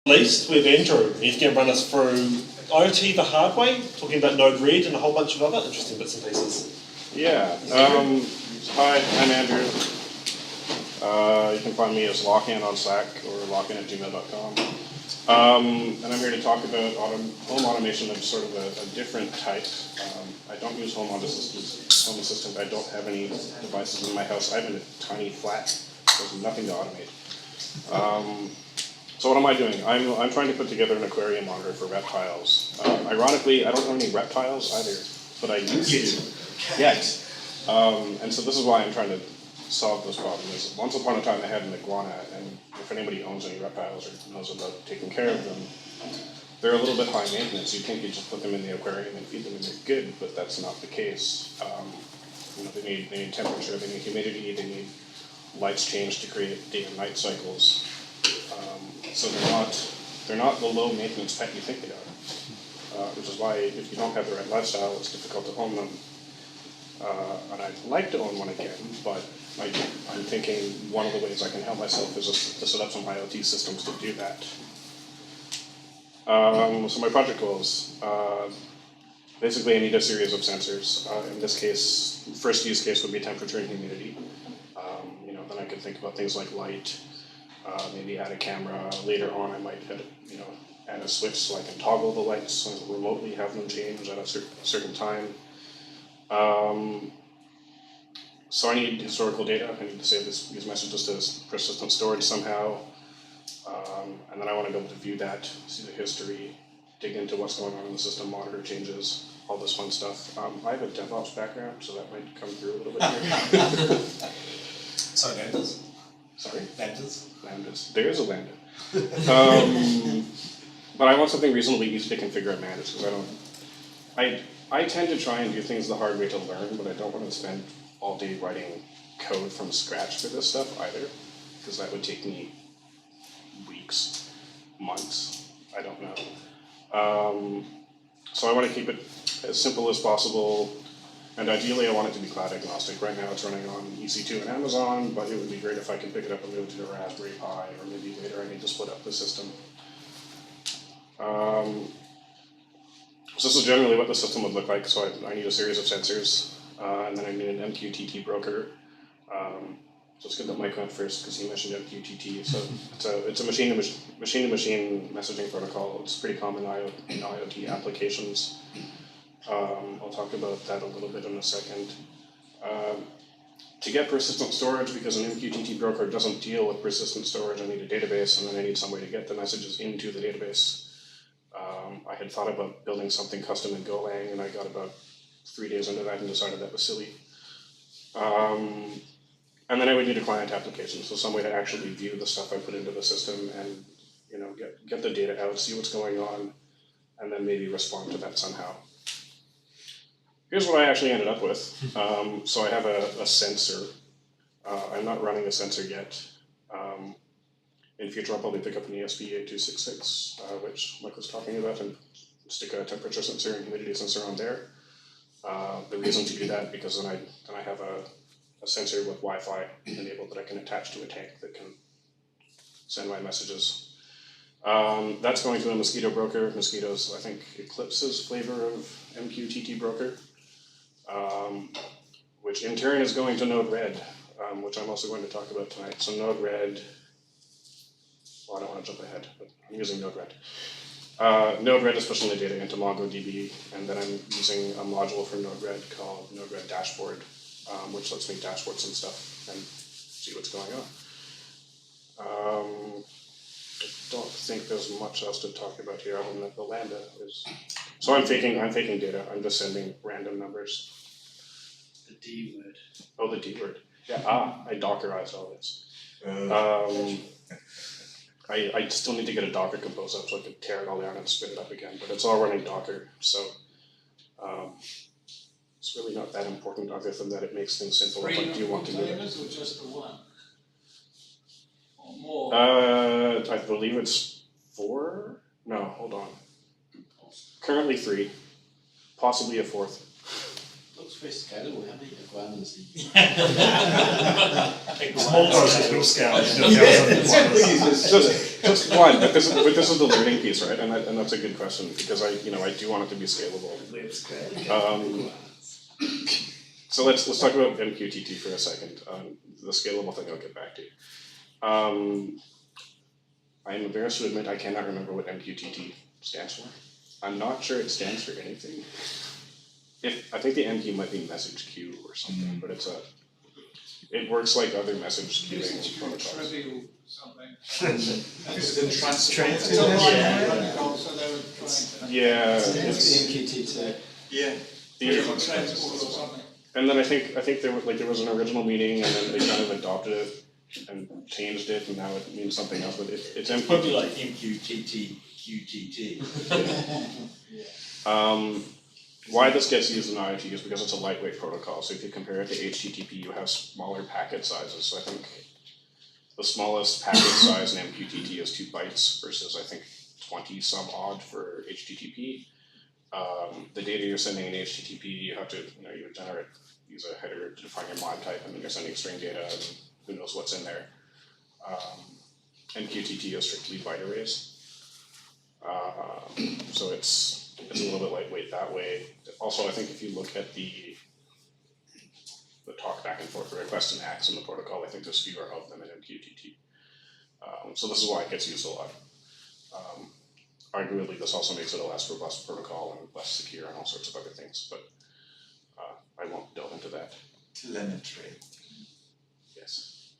Least with Andrew. He's going to run us through IoT the hard way, talking about Node-RED and a whole bunch of other interesting bits and pieces. Yeah. Hi, I'm Andrew. You can find me as Lockhart on Slack or lockhart@gmail.com. And I'm here to talk about home automation of sort of a different type. I don't use home assistant. I don't have any devices in my house. I have a tiny flat. There's nothing to automate. So what am I doing? I'm trying to put together an aquarium monitor for reptiles. Ironically, I don't have any reptiles either, but I used to. Yet. And so this is why I'm trying to solve this problem. Is once upon a time I had an iguana, and if anybody owns any reptiles or knows about taking care of them, they're a little bit high maintenance. You think you just put them in the aquarium and feed them and they're good, but that's not the case. They need temperature, they need humidity, they need lights changed to create day and night cycles. So they're not the low maintenance pet you think they are. Which is why if you don't have the right lifestyle, it's difficult to own them. And I'd like to own one again, but I'm thinking one of the ways I can help myself is to set up some IoT systems to do that. So my project goals. Basically, I need a series of sensors. In this case, first use case would be temperature and humidity. Then I could think about things like light, maybe add a camera. Later on, I might add a switch so I can toggle the lights and remotely have them change at a certain time. So I need historical data. I need to save these messages to persistent storage somehow. And then I want to be able to view that, see the history, dig into what's going on in the system, monitor changes, all this fun stuff. I have a DevOps background, so that might come through a little bit here. Sorry, lambdas? Sorry? Lambdas? Lambdas. There is a lambda. But I want something reasonably easy to configure and manage, because I tend to try and do things the hard way to learn, but I don't want to spend all day writing code from scratch for this stuff either, because that would take me weeks, months, I don't know. So I want to keep it as simple as possible, and ideally I want it to be cloud agnostic. Right now it's running on EC2 and Amazon, but it would be great if I could pick it up and move it to a Raspberry Pi, or maybe later I need to split up the system. So this is generally what the system would look like. So I need a series of sensors, and then I need an MQTT broker. So let's get the mic on first because he mentioned MQTT. So it's a machine-to-machine messaging protocol. It's pretty common in IoT applications. I'll talk about that a little bit in a second. To get persistent storage, because an MQTT broker doesn't deal with persistent storage, I need a database, and then I need some way to get the messages into the database. I had thought about building something custom in Golang, and I got about 3 days into that and decided that was silly. And then I would need a client application, so some way to actually view the stuff I put into the system and get the data out, see what's going on, and then maybe respond to that somehow. Here's what I actually ended up with. So I have a sensor. I'm not running a sensor yet. In future, I'll probably pick up an ESP8266, which Mike was talking about, and stick a temperature sensor and humidity sensor on there. The reason to do that, because then I have a sensor with Wi-Fi enabled that I can attach to a tank that can send my messages. That's going to a Mosquito broker. Mosquito's, I think, Eclipse's flavor of MQTT broker, which in turn is going to Node-RED, which I'm also going to talk about tonight. So Node-RED, well, I don't want to jump ahead, but I'm using Node-RED. Node-RED is pushing the data into MongoDB, and then I'm using a module from Node-RED called Node-RED Dashboard, which lets me dashboard some stuff and see what's going on. I don't think there's much else to talk about here other than that the lambda is. So I'm faking data. I'm just sending random numbers. The D word. Oh, the D word. Yeah. I Dockerized all this. I still need to get a Docker compose up so I can tear it all down and spin it up again, but it's all running Docker, so it's really not that important other than that it makes things simple if I do want to do it. Containers or just the one? Or more? I believe it's 4? No, hold on. Currently 3, possibly a 4th. Looks very scalable. How many requirements do you Small process will scale. Just one, but this is the learning piece, right? And that's a good question because I do want it to be scalable. So let's talk about MQTT for a second. The scalable thing I'll get back to. I am embarrassed to admit I cannot remember what MQTT stands for. I'm not sure it stands for anything. I think the MQ might be message queue or something, but it works like other message queuing protocols. Trivial something. It's been transferred. It's a line protocol, so they were trying to. Yeah. It's MQTT. Yeah. Transport or something. And then I think there was an original meaning, and then they kind of adopted it and changed it, and now it means something else. But it's MQTT. Probably like MQTT, QTT. Why this gets used in IoT is because it's a lightweight protocol. So if you compare it to HTTP, you have smaller packet sizes. So I think the smallest packet size in MQTT is 2 bytes versus I think 20 some odd for HTTP. The data you're sending in HTTP, you have to use a header to define your mod type, and then you're sending string data, and who knows what's in there. MQTT is strictly byte arrays. So it's a little bit lightweight that way. Also, I think if you look at the talk back and forth, the requests and acts in the protocol, I think there's fewer of them in MQTT. So this is why it gets used a lot. Arguably, this also makes it a less robust protocol and less secure and all sorts of other things, but I won't delve into that. Telemetry. Yes.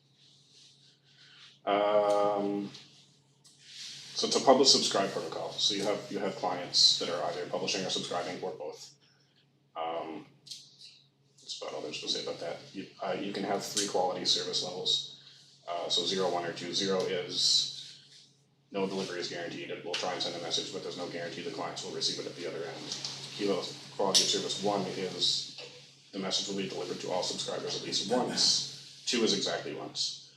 So it's a publish subscribe protocol. So you have clients that are either publishing or subscribing or both. That's about all there's to say about that. You can have 3 quality service levels. So 0, 1, or 2. 0 is no delivery is guaranteed. It will try and send a message, but there's no guarantee the clients will receive it at the other end. Quality of service 1 is the message will be delivered to all subscribers at least once. 2 is exactly once.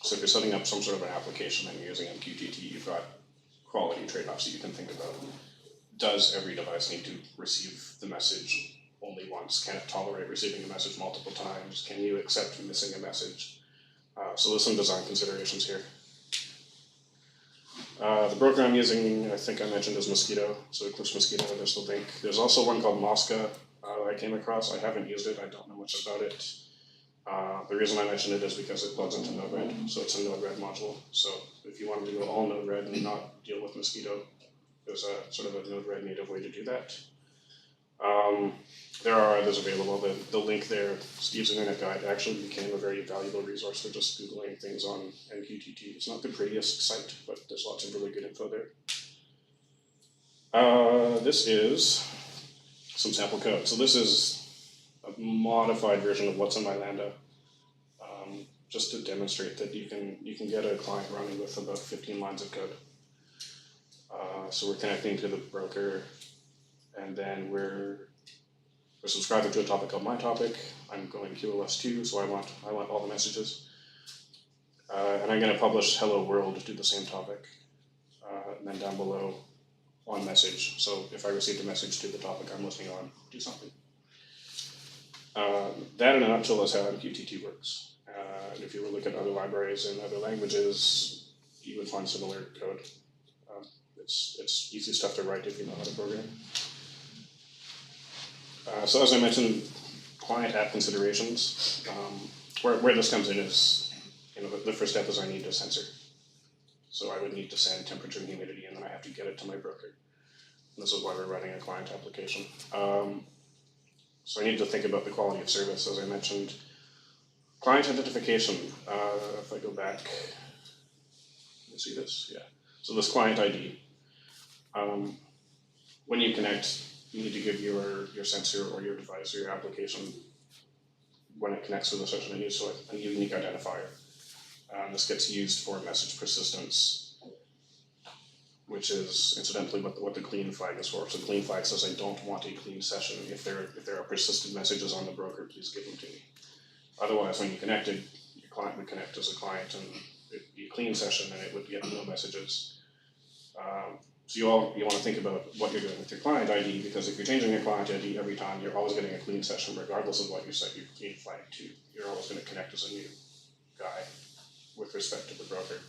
So if you're setting up some sort of an application and you're using MQTT, you've got quality trade-offs that you can think about. Does every device need to receive the message only once? Can it tolerate receiving a message multiple times? Can you accept missing a message? So there's some design considerations here. The broker I'm using, I think I mentioned, is Mosquito. So Eclipse Mosquito, there's the link. There's also one called Mosca I came across. I haven't used it. I don't know much about it. The reason I mention it is because it plugs into Node-RED, so it's a Node-RED module. So if you wanted to go all Node-RED and not deal with Mosquito, there's a sort of a Node-RED native way to do that. There are others available. The link there, Steve's Internet Guide, actually became a very valuable resource for just Googling things on MQTT. It's not the prettiest site, but there's lots of really good info there. This is some sample code. So this is a modified version of what's in my Lambda, just to demonstrate that you can get a client running with about 15 lines of code. So we're connecting to the broker, and then we're subscribing to a topic called my topic. I'm going QoS2, so I want all the messages, and I'm going to publish hello world to the same topic, and then down below on message. So if I received a message to the topic I'm listening on, do something. That in a nutshell is how MQTT works. And if you were looking at other libraries in other languages, you would find similar code. It's easy stuff to write if you know how to program. So as I mentioned, client app considerations. Where this comes in is, the first step is I need a sensor. So I would need to send temperature and humidity, and then I have to get it to my broker. And this is why we're running a client application. So I need to think about the quality of service, as I mentioned. Client identification, if I go back, you see this? Yeah. So this client ID. When you connect, you need to give your sensor or your device or your application, when it connects with a certain menu, so a unique identifier. This gets used for message persistence, which is incidentally what the clean flag is for. So the clean flag says I don't want a clean session. If there are persistent messages on the broker, please give them to me. Otherwise, when you connected, your client would connect as a client, and it'd be a clean session, and it would get no messages. So you want to think about what you're doing with your client ID, because if you're changing your client ID every time, you're always getting a clean session regardless of what you set your clean flag to. You're always going to connect as a new guy with respect to the broker.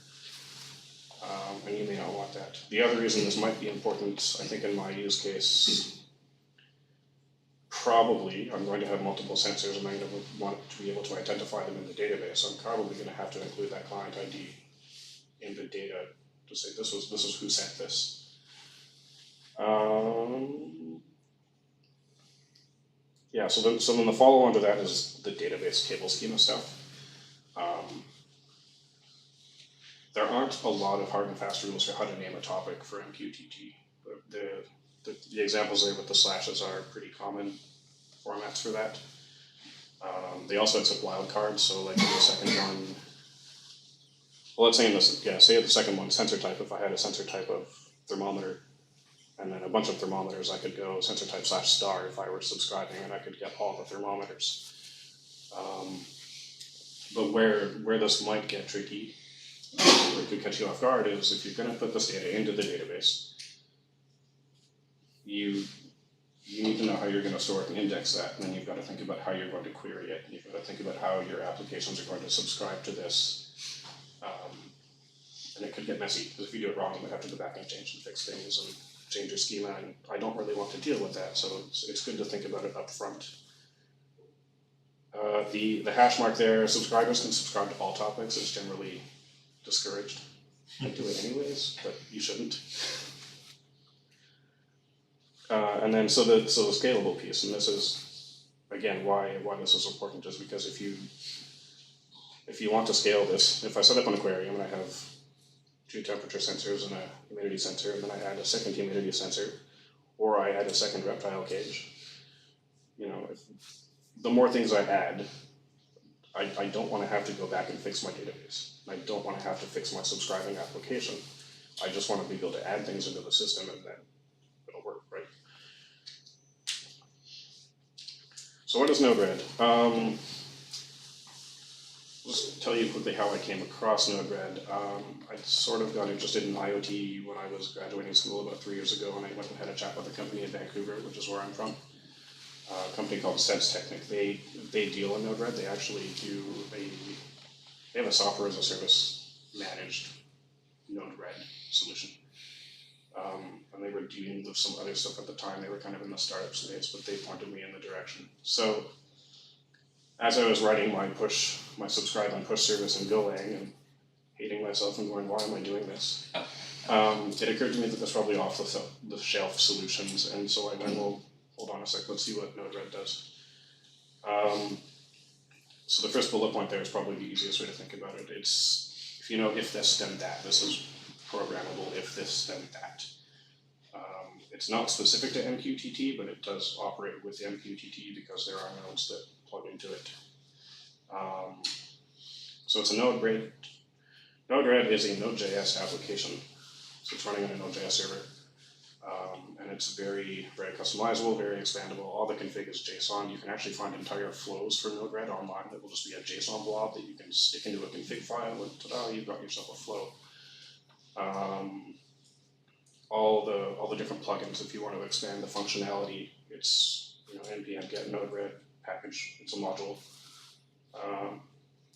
And you may not want that. The other reason this might be important, I think in my use case, probably I'm going to have multiple sensors and I'm going to want to be able to identify them in the database. So I'm probably going to have to include that client ID in the data to say this is who sent this. Yeah, so then the follow on to that is the database table schema stuff. There aren't a lot of hard and fast rules for how to name a topic for MQTT. The examples there with the slashes are pretty common formats for that. They also accept wildcards, so like in the second one, well, let's say in this, yeah, say at the second one, sensor type, if I had a sensor type of thermometer, and then a bunch of thermometers, I could go sensor type / if I were subscribing, and I could get all the thermometers. But where this might get tricky, or it could catch you off guard, is if you're going to put this data into the database, you need to know how you're going to store it and index that, and then you've got to think about how you're going to query it, and you've got to think about how your applications are going to subscribe to this. And it could get messy, because if you do it wrong, you might have to go back and change and fix things and change your schema, and I don't really want to deal with that, so it's good to think about it up front. The hash mark there, subscribers can subscribe to all topics. It's generally discouraged. I do it anyways, but you shouldn't. And then so the scalable piece, and this is again why this is important, is because if you want to scale this, if I set up an aquarium and I have 2 temperature sensors and a humidity sensor, and then I add a second humidity sensor, or I add a second reptile cage, the more things I add, I don't want to have to go back and fix my database. I don't want to have to fix my subscribing application. I just want to be able to add things into the system and then it'll work, right? So what is Node-RED? Just tell you quickly how I came across Node-RED. I sort of got interested in IoT when I was graduating school about 3 years ago, and I went and had a chat with a company in Vancouver, which is where I'm from. A company called SenseTechnic. They deal in Node-RED. They actually they have a software as a service managed Node-RED solution. And they were dealing with some other stuff at the time. They were kind of in the startup space, but they pointed me in the direction. So as I was writing my subscribe and push service in Golang and hating myself and going, why am I doing this? It occurred to me that there's probably off the shelf solutions, and so I went, well, hold on a sec, let's see what Node-RED does. So the first bullet point there is probably the easiest way to think about it. It's, if you know if this then that, this is programmable if this then that. It's not specific to MQTT, but it does operate with MQTT because there are nodes that plug into it. So it's a Node-RED. Node-RED is a Node.js application. So it's running on a Node.js server. And it's very, very customizable, very expandable. All the config is JSON. You can actually find entire flows for Node-RED online that will just be a JSON blob that you can stick into a config file, and ta-da, you've got yourself a flow. All the different plugins, if you want to expand the functionality, it's npm get Node-RED package. It's a module.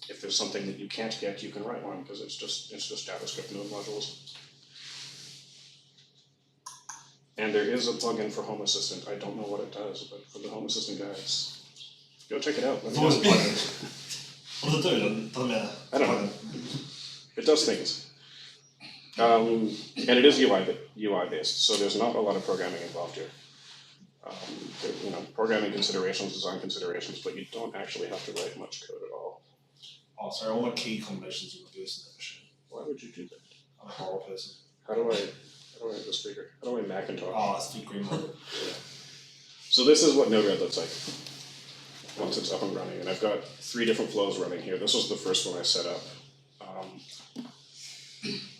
If there's something that you can't get, you can write one because it's just JavaScript node modules. And there is a plugin for Home Assistant. I don't know what it does, but for the Home Assistant guys, go check it out. It's always a plugin. What does it do? Doesn't matter. I don't know. It does things. And it is UI based, so there's not a lot of programming involved here. Programming considerations, design considerations, but you don't actually have to write much code at all. Oh, sorry, I want key combinations of this in the machine. Why would you do that? I'm a horrible person. How do I have the speaker? How do I Macintosh? Oh, it's the green one. Yeah. So this is what Node-RED looks like once it's up and running, and I've got 3 different flows running here. This was the first one I set up.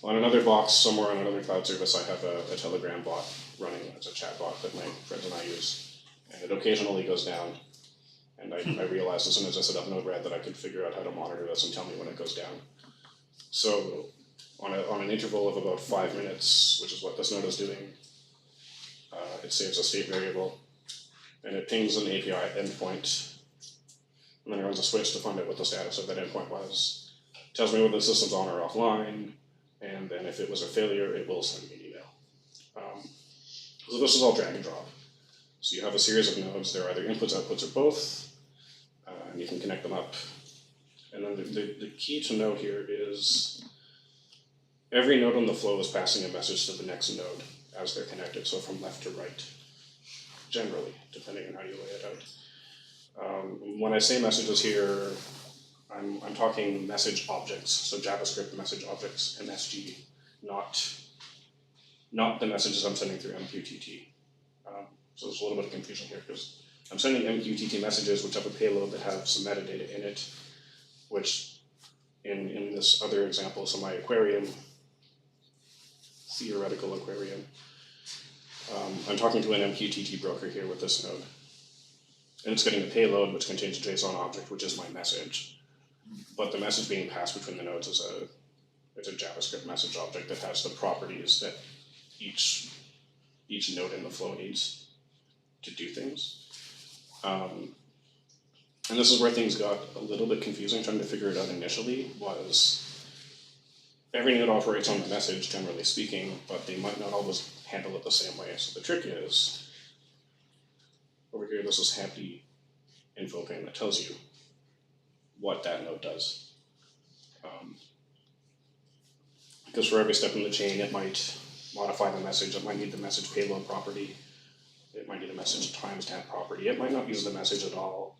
On another box, somewhere on another cloud service, I have a Telegram bot running. It's a chat bot that my friends and I use, and it occasionally goes down. And I realized as soon as I set up Node-RED that I could figure out how to monitor this and tell me when it goes down. So on an interval of about 5 minutes, which is what this node is doing, it saves a state variable, and it pings an API endpoint, and then it runs a switch to find out what the status of that endpoint was. Tells me whether the system's on or offline, and then if it was a failure, it will send me an email. So this is all drag and drop. So you have a series of nodes, they're either inputs, outputs, or both, and you can connect them up. And then the key to note here is every node on the flow is passing a message to the next node as they're connected, so from left to right, generally, depending on how you lay it out. When I say messages here, I'm talking message objects, so JavaScript message objects, MSG, not the messages I'm sending through MQTT. So there's a little bit of confusion here because I'm sending MQTT messages which have a payload that have some metadata in it, which in this other example, so my aquarium, theoretical aquarium, I'm talking to an MQTT broker here with this node. And it's getting a payload which contains a JSON object, which is my message. But the message being passed between the nodes is it's a JavaScript message object that has the properties that each node in the flow needs to do things. And this is where things got a little bit confusing, trying to figure it out initially, was every node operates on the message, generally speaking, but they might not always handle it the same way. So the trick is, over here, this is happy info pane that tells you what that node does. Because for every step in the chain, it might modify the message, it might need the message payload property, it might need a message timestamp property, it might not use the message at all.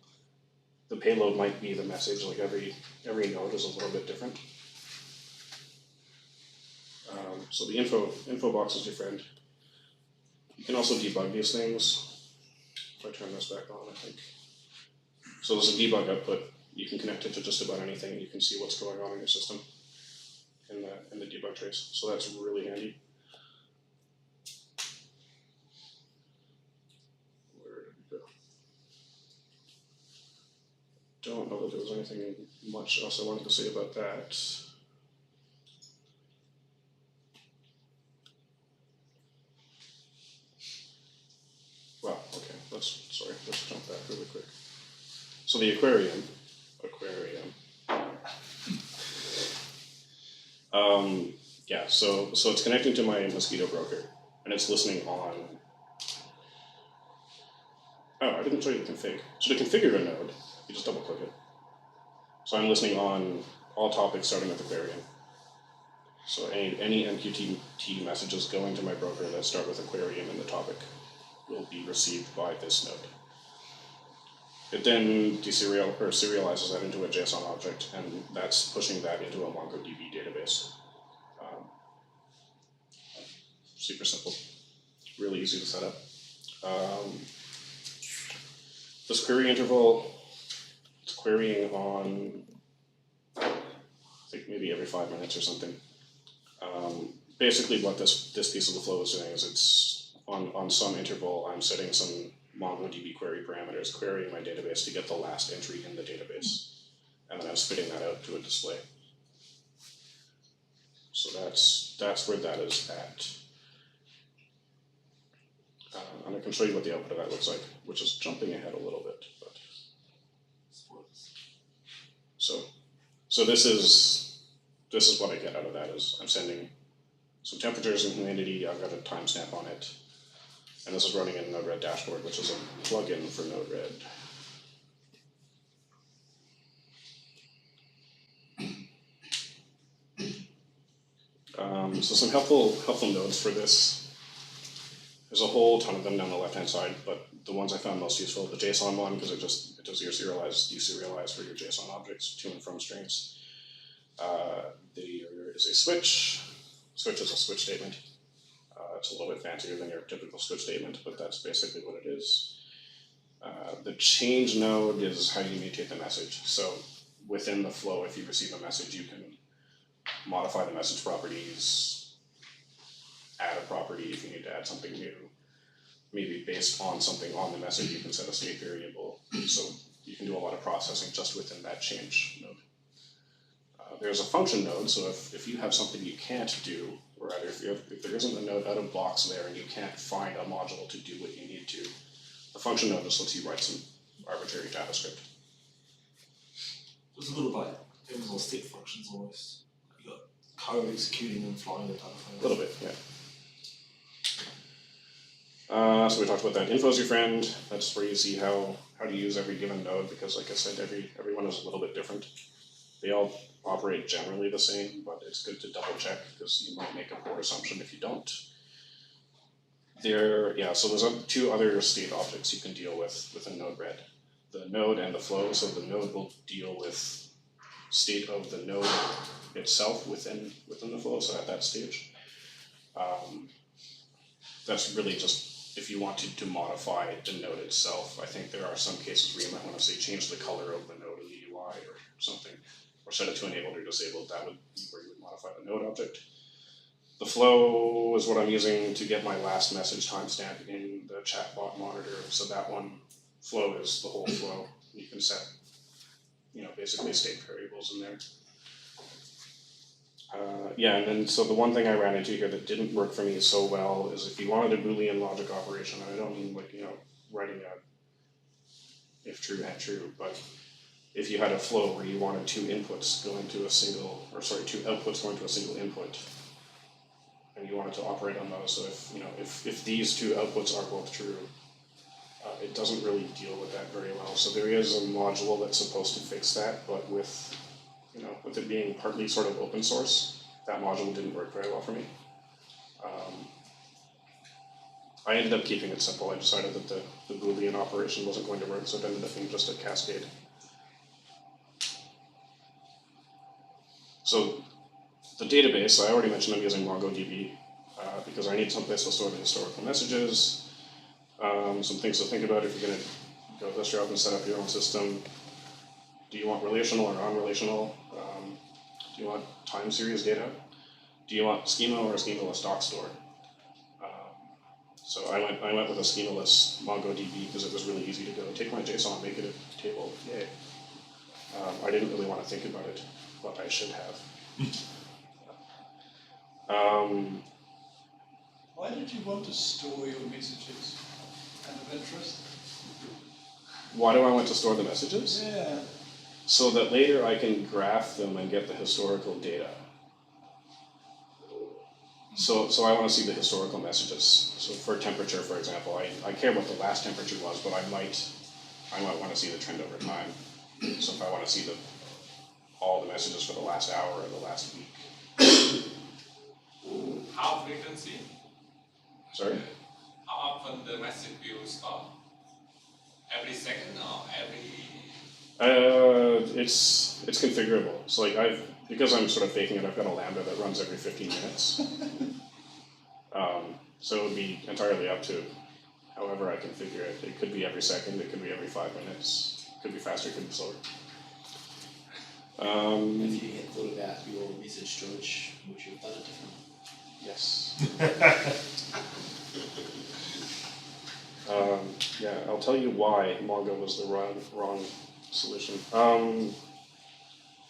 The payload might be the message, like every node is a little bit different. So the info box is your friend. You can also debug these things. If I turn this back on, I think. So there's a debug output. You can connect it to just about anything. You can see what's going on in your system in the debug trace. So that's really handy. Where did we go? Don't know that there was anything much else I wanted to say about that. Wow, okay, let's jump back really quick. So the aquarium. Yeah, so it's connecting to my mosquito broker, and it's listening on. Oh, I didn't show you the config. So to configure a node, you just double click it. So I'm listening on all topics starting with aquarium. So any MQTT messages going to my broker that start with aquarium in the topic will be received by this node. It then serializes that into a JSON object, and that's pushing that into a MongoDB database. Super simple, really easy to set up. This query interval, it's querying on, I think maybe every 5 minutes or something. Basically what this piece of the flow is doing is it's on some interval, I'm setting some MongoDB query parameters, querying my database to get the last entry in the database, and then I'm spitting that out to a display. So that's where that is at. And I can show you what the output of that looks like, which is jumping ahead a little bit. But so this is what I get out of that is I'm sending some temperatures and humidity. I've got a timestamp on it. And this is running in Node-RED dashboard, which is a plugin for Node-RED. So some helpful nodes for this. There's a whole ton of them down the left-hand side, but the ones I found most useful, the JSON one, because it does your deserialize for your JSON objects, to and from strings. There is a switch. Switch is a switch statement. It's a little bit fancier than your typical switch statement, but that's basically what it is. The change node is how you mutate the message. So within the flow, if you receive a message, you can modify the message properties, add a property if you need to add something new. Maybe based on something on the message, you can set a state variable. So you can do a lot of processing just within that change node. there's a function node, so if you have something you can't do, or either if there isn't a node out of box there and you can't find a module to do what you need to, the function node just lets you write some arbitrary JavaScript. It's a little bit depends on step functions almost. You got code executing and flying the type of thing. A little bit, yeah. So we talked about that. Info is your friend. That's where you see how to use every given node, because like I said, everyone is a little bit different. They all operate generally the same, but it's good to double check because you might make a poor assumption if you don't. So there's two other state objects you can deal with a Node-RED. The node and the flow. So the node will deal with state of the node itself within the flow, so at that stage. That's really just if you wanted to modify the node itself. I think there are some cases where you might want to say change the color of the node in the UI or something, or set it to enabled or disabled. That would be where you would modify the node object. The flow is what I'm using to get my last message timestamp in the chatbot monitor. So that one flow is the whole flow. You can set, basically state variables in there. And then so the one thing I ran into here that didn't work for me so well is if you wanted a Boolean logic operation, and I don't mean writing a if true and true, but if you had a flow where you wanted two outputs going to a single input, and you wanted to operate on those, so if these two outputs are both true, it doesn't really deal with that very well. So there is a module that's supposed to fix that, but with it being partly sort of open source, that module didn't work very well for me. I ended up keeping it simple. I decided that the Boolean operation wasn't going to work, so it ended up being just a cascade. So the database, I already mentioned I'm using MongoDB because I need someplace to store the historical messages. Some things to think about if you're going to go this route and set up your own system. Do you want relational or non-relational? Do you want time series data? Do you want schema or a schemaless doc store? So I went with a schemaless MongoDB because it was really easy to go take my JSON, make it a table, yay. I didn't really want to think about it, but I should have. Why did you want to store your messages? Kind of interest? Why do I want to store the messages? Yeah. So that later I can graph them and get the historical data. So I want to see the historical messages. So for temperature, for example, I care what the last temperature was, but I might want to see the trend over time. So if I want to see all the messages for the last hour or the last week. How frequency? Sorry? How often the message will start? Every second or every? It's configurable. So because I'm sort of faking it, I've got a Lambda that runs every 15 minutes. So it would be entirely up to however I configure it. It could be every second, it could be every 5 minutes, it could be faster, it could be slower. If you had thought about your message storage, would you have done it differently? Yes. I'll tell you why Mongo was the wrong solution.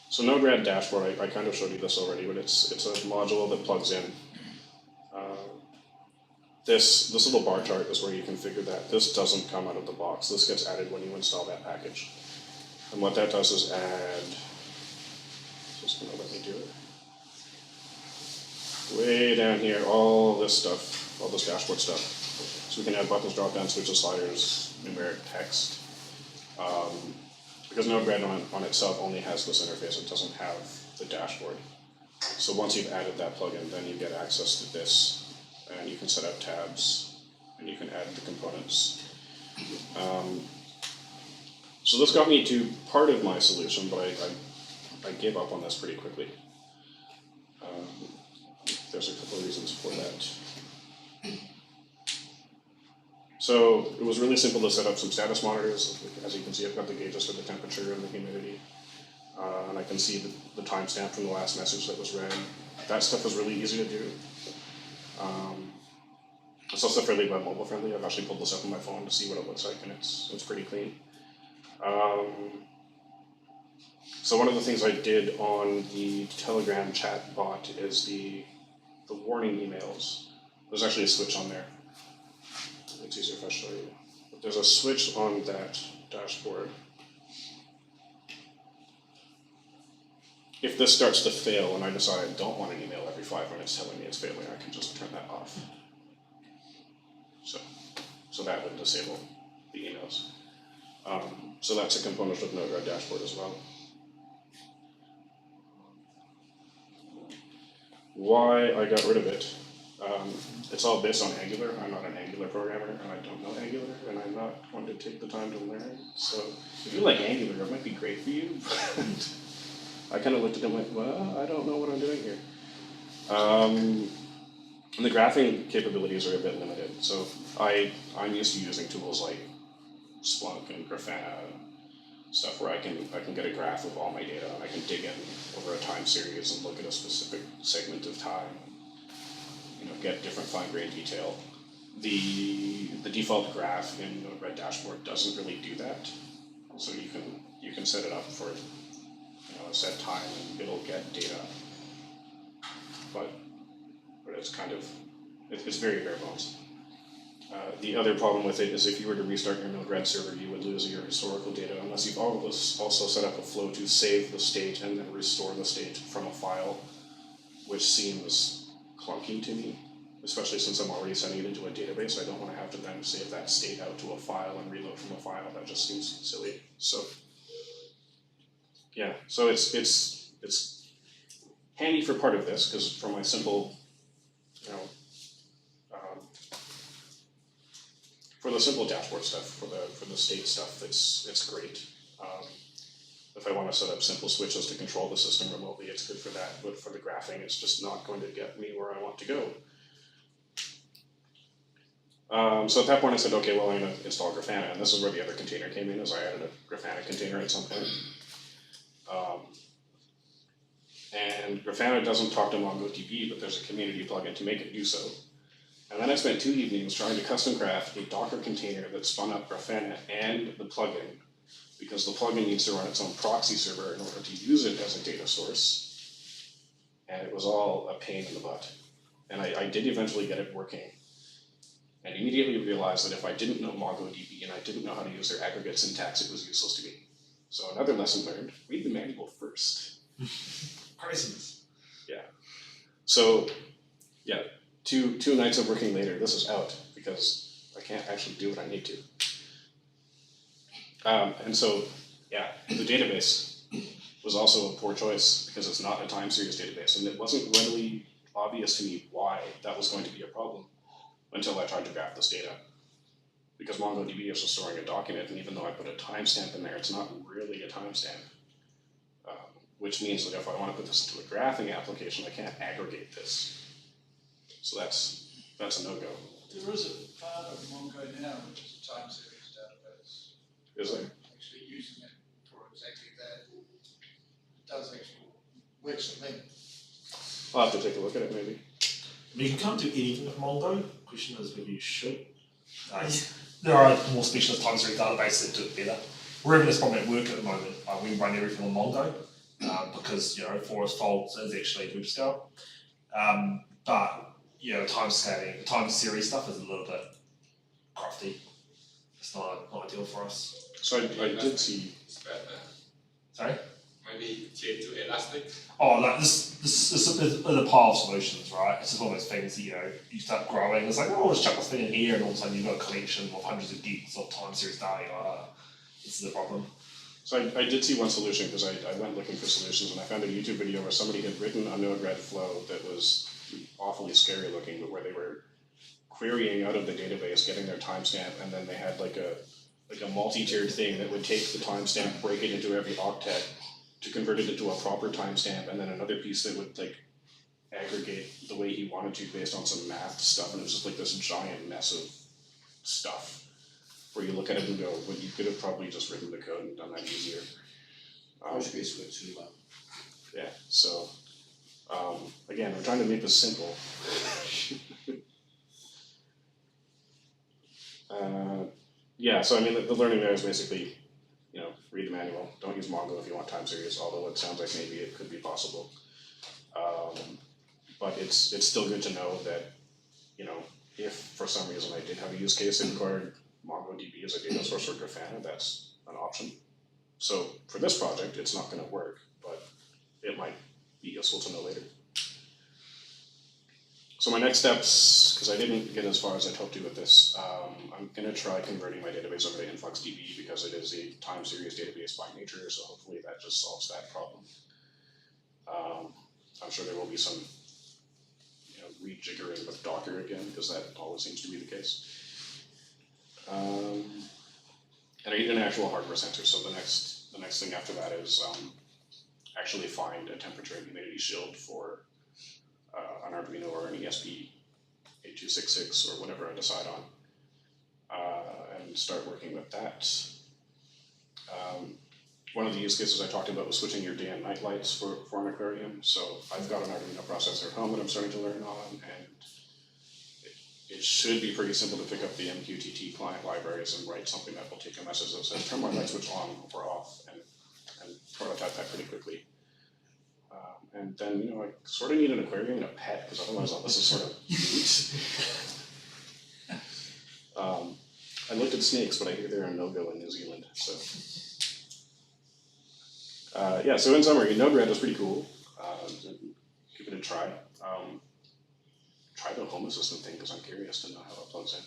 So Node-RED dashboard, I kind of showed you this already, but it's a module that plugs in. This little bar chart is where you configure that. This doesn't come out of the box. This gets added when you install that package. And what that does is add, it's just going to let me do it. Way down here, all this stuff, all this dashboard stuff. So we can add buttons, drop-down switches, sliders, numeric text. Because Node-RED on itself only has this interface, it doesn't have the dashboard. So once you've added that plugin, then you get access to this, and you can set up tabs, and you can add the components. So this got me to part of my solution, but I gave up on this pretty quickly. There's a couple of reasons for that. So it was really simple to set up some status monitors. As you can see, I've got the gauges for the temperature and the humidity. And I can see the timestamp from the last message that was read. That stuff is really easy to do. It's also fairly web mobile friendly. I've actually pulled this up on my phone to see what it looks like, and it's pretty clean. So one of the things I did on the Telegram chat bot is the warning emails. There's actually a switch on there. It's easier if I show you. But there's a switch on that dashboard. If this starts to fail and I decide I don't want an email every 5 minutes telling me it's failing, I can just turn that off. So that would disable the emails. So that's a component of Node-RED dashboard as well. Why I got rid of it, it's all based on Angular. I'm not an Angular programmer, and I don't know Angular, and I'm not going to take the time to learn. So if you like Angular, it might be great for you. I kind of looked at it and went, well, I don't know what I'm doing here. And the graphing capabilities are a bit limited. So I'm used to using tools like Splunk and Grafana, stuff where I can get a graph of all my data, and I can dig in over a time series and look at a specific segment of time, get different fine-grained detail. The default graph in Node-RED dashboard doesn't really do that. So you can set it up for a set time and it'll get data. But it's it's very bare bones. The other problem with it is if you were to restart your Node-RED server, you would lose your historical data unless you've also set up a flow to save the state and then restore the state from a file, which seems clunky to me, especially since I'm already sending it into a database. I don't want to have to then save that state out to a file and reload from a file. That just seems silly. So yeah, so it's handy for part of this, because for my simple, for the simple dashboard stuff, for the state stuff, it's great. If I want to set up simple switches to control the system remotely, it's good for that. But for the graphing, it's just not going to get me where I want to go. So at that point, I said, okay, well, I'm going to install Grafana, and this is where the other container came in, is I added a Grafana container at some point. And Grafana doesn't talk to MongoDB, but there's a community plugin to make it do so. And then I spent 2 evenings trying to custom craft a Docker container that spun up Grafana and the plugin, because the plugin needs to run its own proxy server in order to use it as a data source. And it was all a pain in the butt. And I did eventually get it working, and immediately realized that if I didn't know MongoDB and I didn't know how to use their aggregate syntax, it was useless to me. So another lesson learned, read the manual first. Craziness. Yeah. So, yeah, two nights of working later, this is out because I can't actually do what I need to. And so, yeah, the database was also a poor choice because it's not a time series database, and it wasn't readily obvious to me why that was going to be a problem until I tried to graph this data. Because MongoDB is just storing a document, and even though I put a timestamp in there, it's not really a timestamp. Which means that if I want to put this into a graphing application, I can't aggregate this. So that's a no-go. There is a part of Mongo now which is a time series database. Is there? Actually using it for exactly that. It does actually works for me. I'll have to take a look at it maybe. I mean, you can't do anything with Mongo. The question is whether you should. There are more specialist time series databases that do it better. We're having this problem at work at the moment. We run everything on Mongo because Forest Folds is actually web scale. But time scaling, the time series stuff is a little bit crafty. It's not ideal for us. So I did see. It's better. Sorry? Maybe change to Elastic. Oh, like this is a pile of solutions, right? It's just one of those things that, you start growing. It's like, oh, I'll just chuck this thing in here, and all of a sudden you've got a collection of hundreds of gigs of time series data. This is the problem. So I did see one solution because I went looking for solutions, and I found a YouTube video where somebody had written a Node-RED flow that was awfully scary looking, but where they were querying out of the database, getting their timestamp, and then they had like a multi-tiered thing that would take the timestamp, break it into every octet to convert it into a proper timestamp, and then another piece that would like aggregate the way he wanted to based on some math stuff, and it was just like this giant mess of stuff where you look at it and go, well, you could have probably just written the code and done that easier. Postgres works really well. Yeah, so again, we're trying to make this simple. Yeah, so I mean, the learning there is basically, read the manual, don't use Mongo if you want time series, although it sounds like maybe it could be possible. But it's still good to know that, you know, if for some reason I did have a use case that required MongoDB as a data source for Grafana, that's an option. So for this project, it's not going to work, but it might be useful to know later. So my next steps, because I didn't get as far as I'd hoped to with this, I'm going to try converting my database over to InfluxDB because it is a time series database by nature, so hopefully that just solves that problem. I'm sure there will be some rejiggering with Docker again, because that always seems to be the case. And I need an actual hardware sensor, so the next thing after that is actually find a temperature and humidity shield for an Arduino or an ESP8266 or whatever I decide on, and start working with that. One of the use cases I talked about was switching your day and night lights for an aquarium. So I've got an Arduino processor at home that I'm starting to learn on, and it should be pretty simple to pick up the MQTT client libraries and write something that will take a message that says turn my light switch on or off, and prototype that pretty quickly. And then, I sort of need an aquarium and a pet, because otherwise all this is sort of mute. I looked at snakes, but I hear they're a no-go in New Zealand, so. Yeah, so in summary, Node-RED is pretty cool. Give it a try. Try the Home Assistant thing, because I'm curious to know how it plugs in.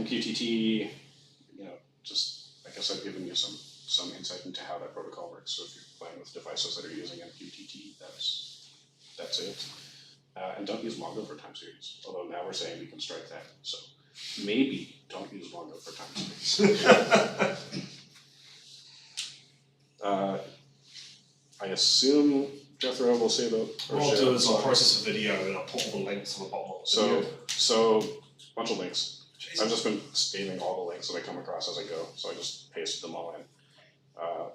MQTT, just, I guess I've given you some insight into how that protocol works. So if you're playing with devices that are using MQTT, that's it. And don't use Mongo for time series. Although now we're saying we can strike that. So maybe don't use Mongo for time series. I assume Jethro will say the. What I'll do is I'll process a video and I'll put all the links on the bottom of the video. So bunch of links. I've just been saving all the links that I come across as I go, so I just pasted them all in.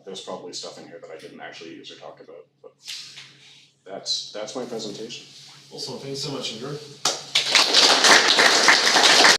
There's probably stuff in here that I didn't actually use or talk about, but that's my presentation. Awesome, thanks so much, Andrew.